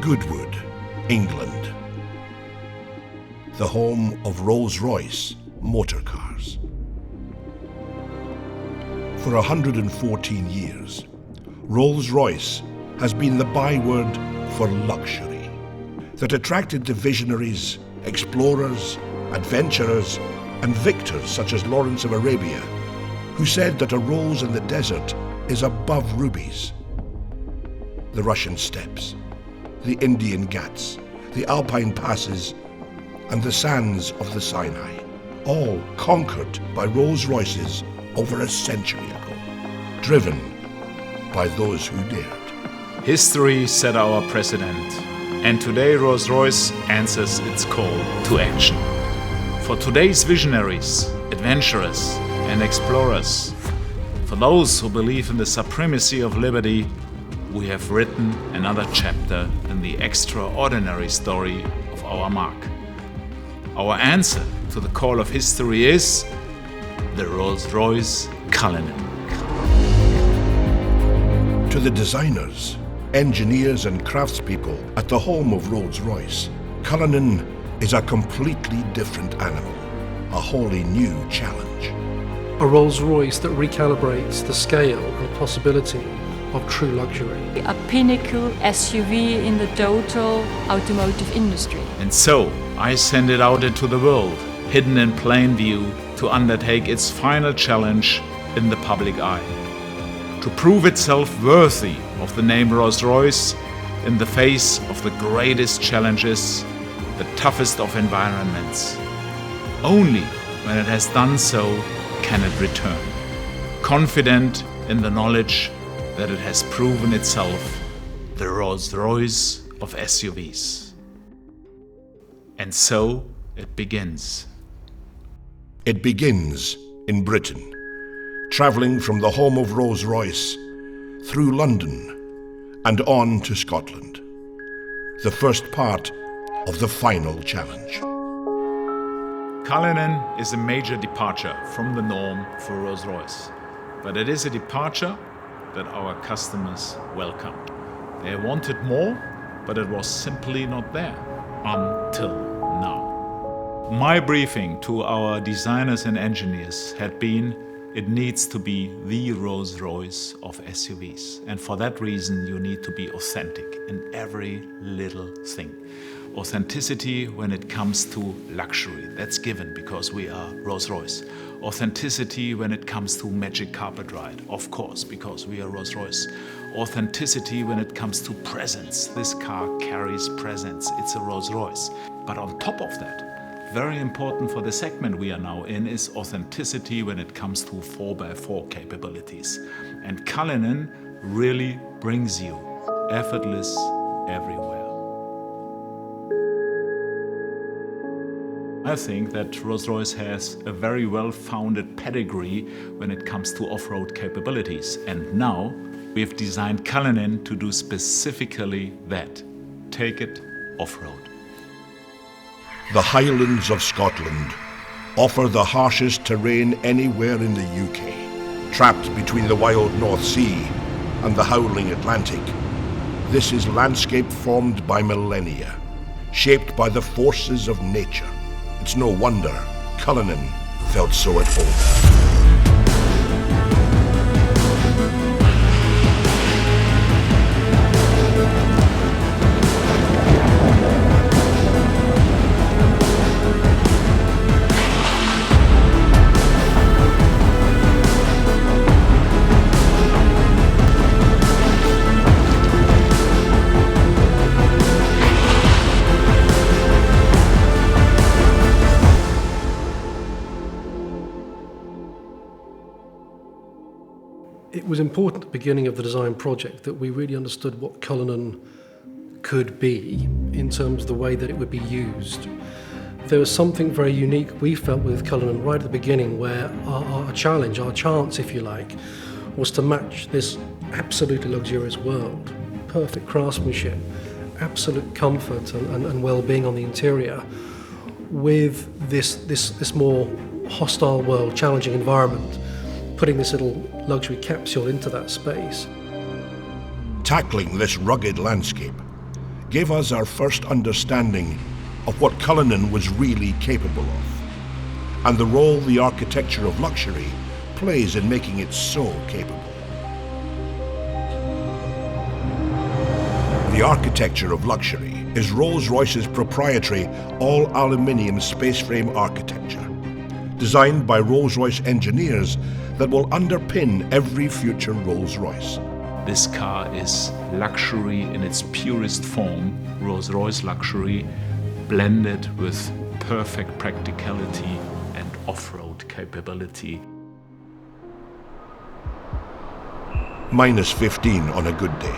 Goodwood, England, the home of Rolls-Royce motor cars. For 114 years, Rolls-Royce has been the byword for luxury that attracted the visionaries, explorers, adventurers, and victors such as Lawrence of Arabia, who said that a rose in the desert is above rubies. The Russian steppes, the Indian Ghats, the Alpine passes, and the sands of the Sinai, all conquered by Rolls-Royces over a century ago, driven by those who dared. History set our precedent, and today Rolls-Royce answers its call to action. For today's visionaries, adventurers, and explorers, for those who believe in the supremacy of liberty, we have written another chapter in the extraordinary story of our mark. Our answer to the call of history is the Rolls-Royce Cullinan. To the designers, engineers and craftspeople at the home of Rolls-Royce, Cullinan is a completely different animal, a wholly new challenge. A Rolls-Royce that recalibrates the scale and possibility of true luxury. A pinnacle SUV in the total automotive industry. And so, I send it out into the world, hidden in plain view, to undertake its final challenge in the public eye. To prove itself worthy of the name Rolls-Royce in the face of the greatest challenges, the toughest of environments. Only when it has done so can it return, confident in the knowledge that it has proven itself the Rolls-Royce of SUVs. And so it begins. It begins in Britain, travelling from the home of Rolls-Royce through London and on to Scotland, the first part of the final challenge. Cullinan is a major departure from the norm for Rolls-Royce, but it is a departure that our customers welcomed. They wanted more, but it was simply not there until now. My briefing to our designers and engineers had been, it needs to be the Rolls-Royce of SUVs. And for that reason, you need to be authentic in every little thing. Authenticity when it comes to luxury, that's given because we are Rolls-Royce. Authenticity when it comes to magic carpet ride, of course, because we are Rolls-Royce. Authenticity when it comes to presence. This car carries presence, it's a Rolls-Royce. But on top of that, very important for the segment we are now in is authenticity when it comes to 4x4 capabilities. And Cullinan really brings you effortless everywhere. I think that Rolls-Royce has a very well-founded pedigree when it comes to off-road capabilities. And now we've designed Cullinan to do specifically that. Take it off-road. The Highlands of Scotland offer the harshest terrain anywhere in the UK. Trapped between the wild North Sea and the howling Atlantic, this is landscape formed by millennia, shaped by the forces of nature. It's no wonder Cullinan felt so at home. It was important at the beginning of the design project that we really understood what Cullinan could be in terms of the way that it would be used. There was something very unique we felt with Cullinan right at the beginning, where our challenge, our chance if you like, was to match this absolutely luxurious world, perfect craftsmanship, absolute comfort and well-being on the interior, with this more hostile world, challenging environment, putting this little luxury capsule into that space. Tackling this rugged landscape gave us our first understanding of what Cullinan was really capable of, and the role the architecture of luxury plays in making it so capable. The architecture of luxury is Rolls-Royce's proprietary all-aluminium space frame architecture, designed by Rolls-Royce engineers that will underpin every future Rolls-Royce. This car is luxury in its purest form, Rolls-Royce luxury, blended with perfect practicality and off-road capability. Minus 15 on a good day.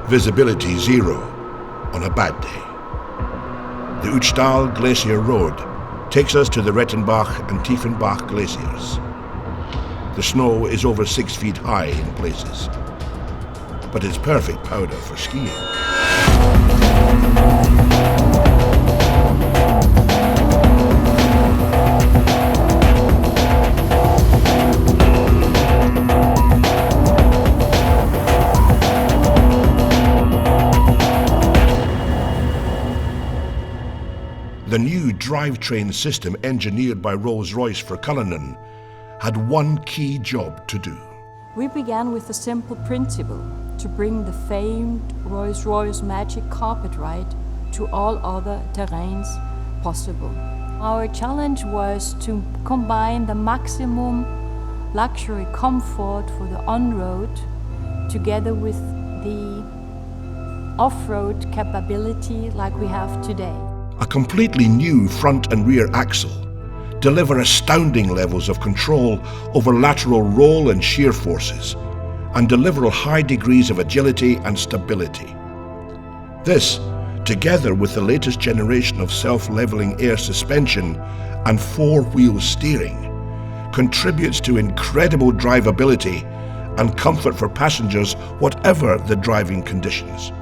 Visibility 0 on a bad day. The Uchtal Glacier Road takes us to the Rettenbach and Tiefenbach glaciers. The snow is over 6 feet high in places, but it's perfect powder for skiing. The new drivetrain system engineered by Rolls-Royce for Cullinan had one key job to do. We began with a simple principle: to bring the famed Rolls-Royce magic carpet ride to all other terrains possible. Our challenge was to combine the maximum luxury comfort for the on-road together with the off-road capability like we have today. A completely new front and rear axle deliver astounding levels of control over lateral roll and shear forces, and deliver high degrees of agility and stability. This, together with the latest generation of self-leveling air suspension and four-wheel steering, contributes to incredible drivability and comfort for passengers whatever the driving conditions.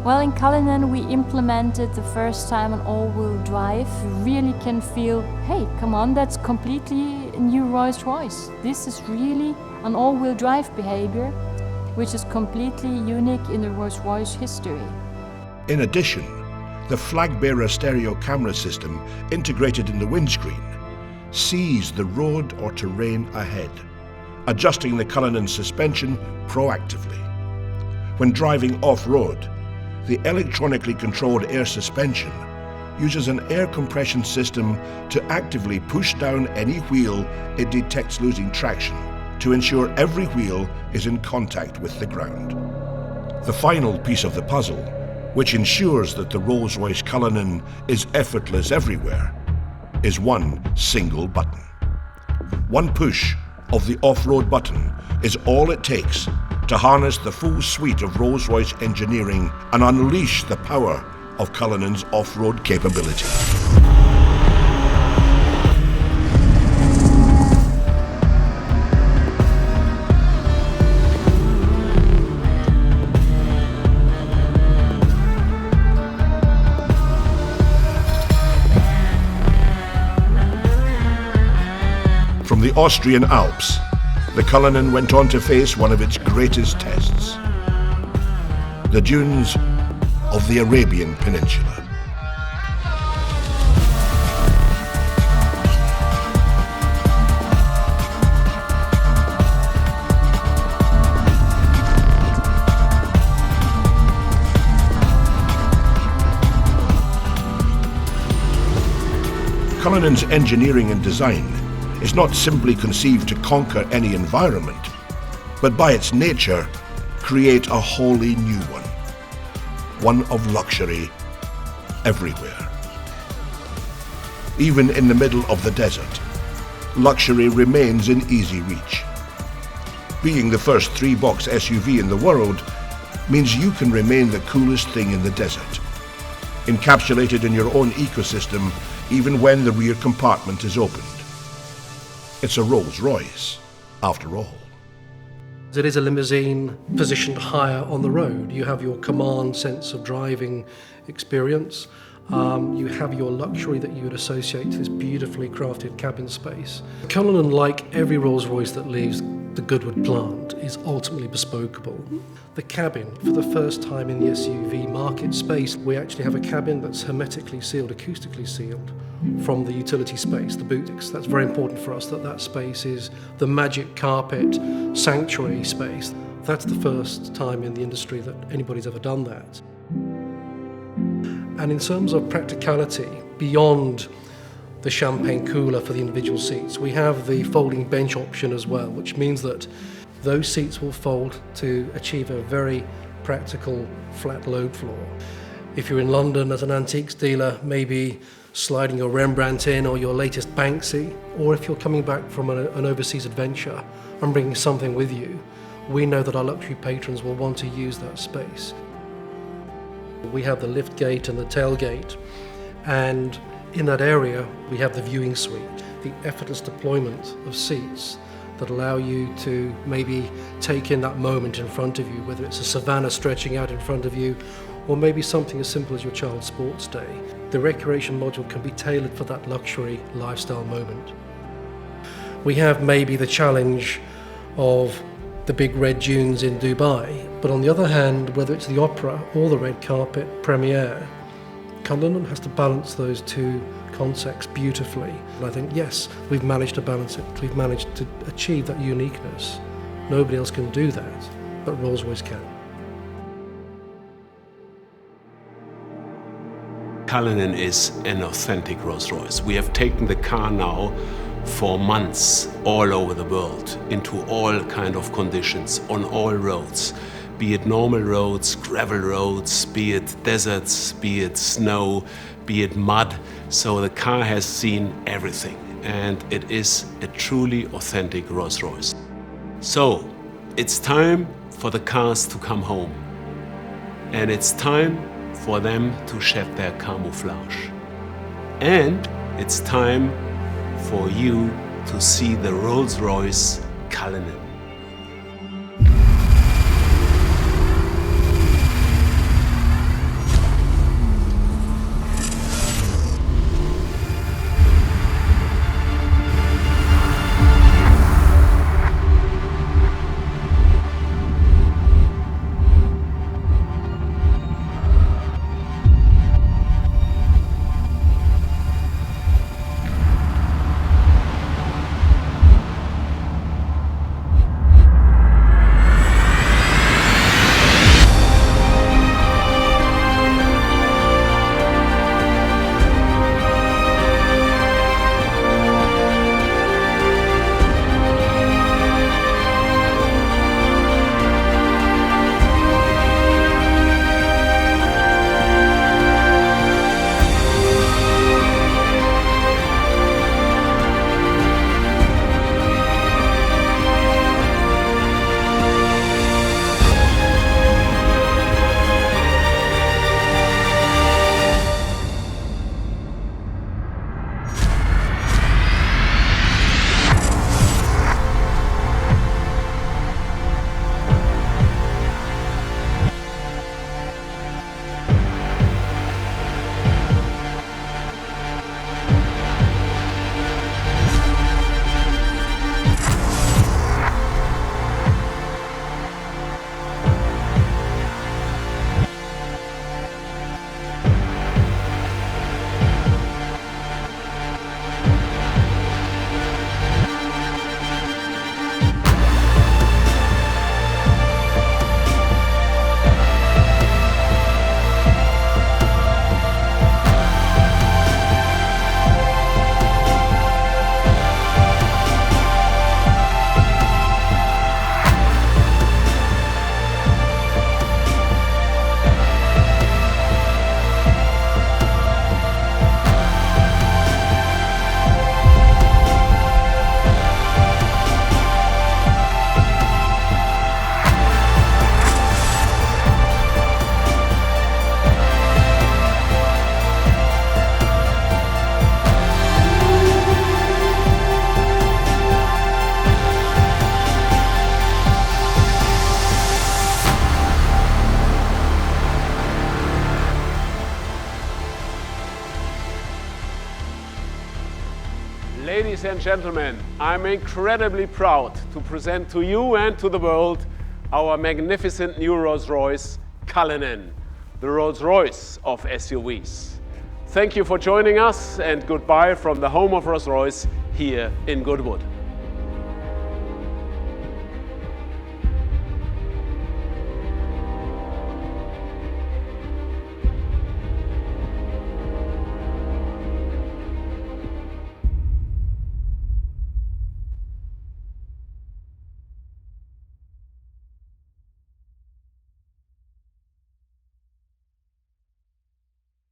Well, in Cullinan we implemented the first time an all-wheel drive. You really can feel, hey, come on, that's completely a new Rolls-Royce. This is really an all-wheel drive behavior, which is completely unique in the Rolls-Royce history. In addition, the flag-bearer stereo camera system integrated in the windscreen sees the road or terrain ahead, adjusting the Cullinan suspension proactively. When driving off-road, the electronically controlled air suspension uses an air compression system to actively push down any wheel it detects losing traction to ensure every wheel is in contact with the ground. The final piece of the puzzle, which ensures that the Rolls-Royce Cullinan is effortless everywhere, is one single button. One push of the off-road button is all it takes to harness the full suite of Rolls-Royce engineering and unleash the power of Cullinan's off-road capability. From the Austrian Alps, the Cullinan went on to face one of its greatest tests: the dunes of the Arabian Peninsula. Cullinan's engineering and design is not simply conceived to conquer any environment, but by its nature, create a wholly new one of luxury everywhere. Even in the middle of the desert, luxury remains in easy reach. Being the first three-box SUV in the world means you can remain the coolest thing in the desert, encapsulated in your own ecosystem even when the rear compartment is opened. It's a Rolls-Royce, after all. It is a limousine positioned higher on the road. You have your command sense of driving experience. You have your luxury that you would associate to this beautifully crafted cabin space. Cullinan, like every Rolls-Royce that leaves, the Goodwood plant is ultimately bespokeable. The cabin, for the first time in the SUV market space, we actually have a cabin that's hermetically sealed, acoustically sealed from the utility space, the boot. That's very important for us, that space is the magic carpet sanctuary space. That's the first time in the industry that anybody's ever done that. And in terms of practicality, beyond the champagne cooler for the individual seats, we have the folding bench option as well, which means that those seats will fold to achieve a very practical flat load floor. If you're in London as an antiques dealer, maybe sliding your Rembrandt in or your latest Banksy, or if you're coming back from an overseas adventure and bringing something with you, we know that our luxury patrons will want to use that space. We have the lift gate and the tailgate, and in that area we have the viewing suite, the effortless deployment of seats that allow you to maybe take in that moment in front of you, whether it's a savannah stretching out in front of you, or maybe something as simple as your child's sports day. The recreation module can be tailored for that luxury lifestyle moment. We have maybe the challenge of the big red dunes in Dubai, but on the other hand, whether it's the opera or the red carpet premiere, Cullinan has to balance those two concepts beautifully. And I think, yes, we've managed to balance it. We've managed to achieve that uniqueness. Nobody else can do that, but Rolls-Royce can. Cullinan is an authentic Rolls-Royce. We have taken the car now for months all over the world, into all kind of conditions, on all roads. Be it normal roads, gravel roads, be it deserts, be it snow, be it mud. So the car has seen everything, and it is a truly authentic Rolls-Royce. So it's time for the cars to come home, and it's time for them to shed their camouflage. And it's time for you to see the Rolls-Royce Cullinan. Ladies and gentlemen, I'm incredibly proud to present to you and to the world our magnificent new Rolls-Royce Cullinan, the Rolls-Royce of SUVs. Thank you for joining us, and goodbye from the home of Rolls-Royce here in Goodwood.